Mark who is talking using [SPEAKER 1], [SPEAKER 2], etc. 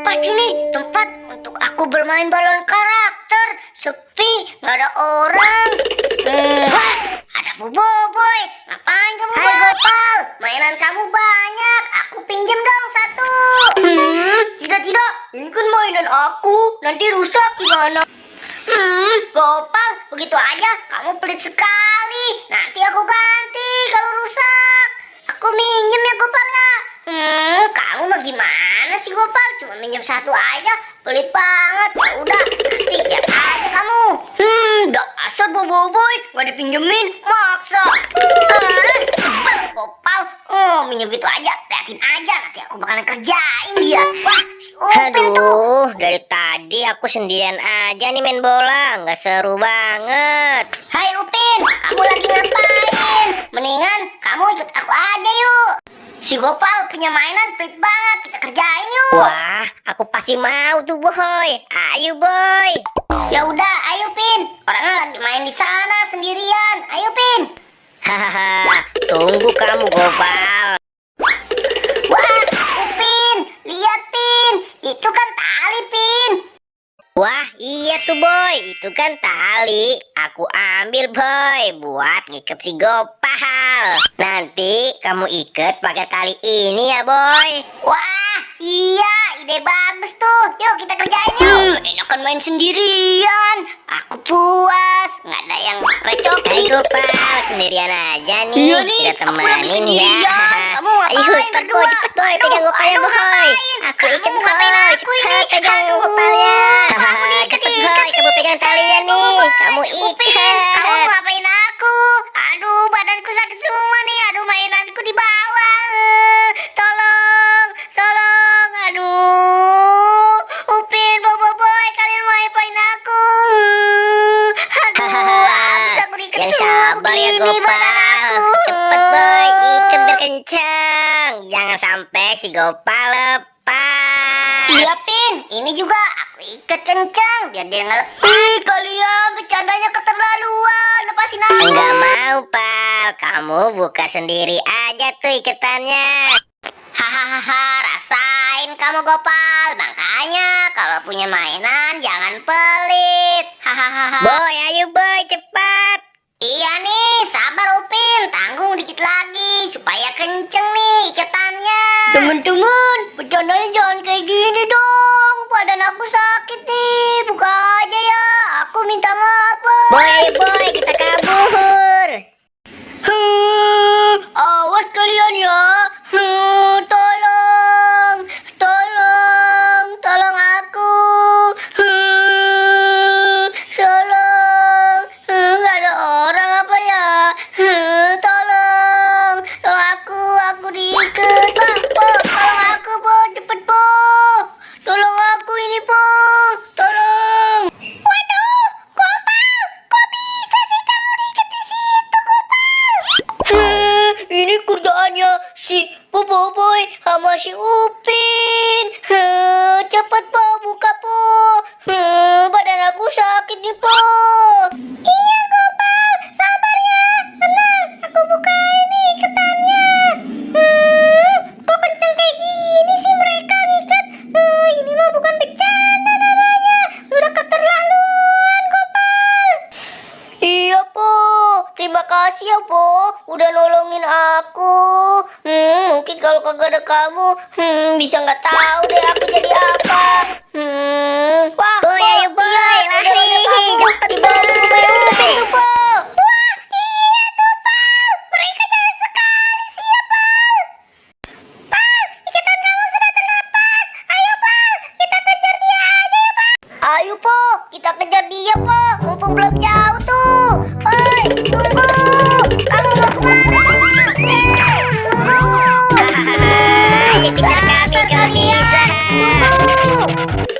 [SPEAKER 1] Pas ini tempat untuk aku bermain balon karakter. Sepi, nggak ada orang. Wah, ada Boboiboy. Ngapain kamu, Hai Gopal, mainan kamu banyak. Aku pinjem dong satu. Tidak. Ini kan mainan aku. Nanti rusak gimana? Gopal, begitu aja. Kamu pelit sekali. Nanti aku ganti kalau rusak. Aku minjem ya Gopal ya. Kamu mah gimana sih Gopal? Cuma minjem satu aja, pelit banget. Ya udah, nanti lihat aja kamu. Dasar Boboiboy, nggak dipinjemin, maksa. Sebel Gopal. Minjem gitu aja, liatin aja. Nanti aku bakalan kerjain dia. Wah, si Upin tuh.
[SPEAKER 2] Dari tadi aku sendirian aja nih main bola, nggak seru banget.
[SPEAKER 1] Hai Upin, kamu lagi ngapain? Mendingan kamu ikut aku aja yuk. Si Gopal punya mainan pelit banget, kita kerjain yuk.
[SPEAKER 2] Wah, aku pasti mau tuh boy. Ayo boy.
[SPEAKER 1] Ya udah, ayo Pin. Orangnya lagi main di sana sendirian. Ayo Pin.
[SPEAKER 2] Hahaha, tunggu kamu Gopal.
[SPEAKER 1] Wah, Upin, lihat Pin. Itu kan tali Pin.
[SPEAKER 2] Wah, iya tuh boy, itu kan tali. Aku ambil boy buat ngikat si Gopal. Nanti kamu ikat pakai tali ini ya boy.
[SPEAKER 1] Wah, iya, ide bagus tuh. Yuk kita kerjain yuk. Enakan main sendirian. Aku puas, nggak ada yang recokin.
[SPEAKER 2] Hai Gopal, sendirian aja nih.
[SPEAKER 1] Iya nih,
[SPEAKER 2] Kita
[SPEAKER 1] aku lagi
[SPEAKER 2] temanin ya.
[SPEAKER 1] sendirian. Kamu ngapain
[SPEAKER 2] Ayo cepet
[SPEAKER 1] berdua?
[SPEAKER 2] boy, cepet boy, pegang Gopalnya boy.
[SPEAKER 1] Ngapain?
[SPEAKER 2] Aku
[SPEAKER 1] Kamu
[SPEAKER 2] ikat
[SPEAKER 1] ngapain
[SPEAKER 2] boy,
[SPEAKER 1] aku ini?
[SPEAKER 2] cepet pegang
[SPEAKER 1] Aduh,
[SPEAKER 2] Gopalnya.
[SPEAKER 1] kamu diikat-ikat
[SPEAKER 2] Cepet boy,
[SPEAKER 1] sih.
[SPEAKER 2] kamu pegang talinya nih. Kamu
[SPEAKER 1] Upin,
[SPEAKER 2] ikat.
[SPEAKER 1] kamu ngapain aku? Aduh, badanku sakit semua nih. Aduh, mainanku di bawah. Tolong. Aduh, Upin, Boboiboy, kalian mau ngapain aku? Aduh, habis aku diikat
[SPEAKER 2] Yang
[SPEAKER 1] semua
[SPEAKER 2] sabar ya
[SPEAKER 1] begini badan
[SPEAKER 2] Gopal.
[SPEAKER 1] aku.
[SPEAKER 2] Cepet boy, ikat biar kencang. Jangan sampai si Gopal lepas.
[SPEAKER 1] Iya, Pin. Ini juga aku ikat kencang biar dia nggak lepas. Kalian bercandanya keterlaluan. Lepasin aku.
[SPEAKER 2] Enggak mau pal, kamu buka sendiri aja tuh ikatannya.
[SPEAKER 1] Hahaha, rasain kamu Gopal. Makanya kalau punya mainan jangan pelit. Hahaha.
[SPEAKER 2] Boy, ayo boy, cepat.
[SPEAKER 1] Iya nih, sabar Upin. Tanggung dikit lagi supaya kenceng nih ikatannya. Teman-teman, bercandanya jangan kayak gini dong. Badan aku sakit nih. Buka aja ya. Aku minta maaf.
[SPEAKER 2] Boy, ayo boy, kita kabur.
[SPEAKER 1] Awas kalian ya. Tolong aku. Tolong. Nggak ada orang apa ya? Tolong aku diikat. Po, tolong aku po, cepet po. Tolong aku ini po, tolong. Waduh, Gopal, kok bisa sih kamu diikat di situ, Gopal? Ini kerjaannya si Boboiboy sama si Upin. Cepet po, buka po. Badan aku sakit nih po. Iya Gopal, sabar ya, tenang. Aku buka ini ikatannya. Kok kenceng kayak gini sih mereka ngikat? Ini mah bukan bercanda namanya. Udah keterlaluan Gopal. Iya po, terima kasih ya po, udah nolongin aku. Mungkin kalau kagak ada kamu, bisa nggak tahu deh aku jadi apa. Wah,
[SPEAKER 2] Boy,
[SPEAKER 1] Po,
[SPEAKER 2] ayo boy,
[SPEAKER 1] iya, udah
[SPEAKER 2] lari,
[SPEAKER 1] nolongin aku.
[SPEAKER 2] cepet
[SPEAKER 1] Di bawah
[SPEAKER 2] boy.
[SPEAKER 1] Upin tuh, Po. Wah, iya tuh Pal, mereka jahat sekali sih ya Pal. Pal, ikatan kamu sudah terlepas. Ayo Pal, kita kejar dia aja ya Pal. Ayo Po, kita kejar dia Po, mumpung belum jauh.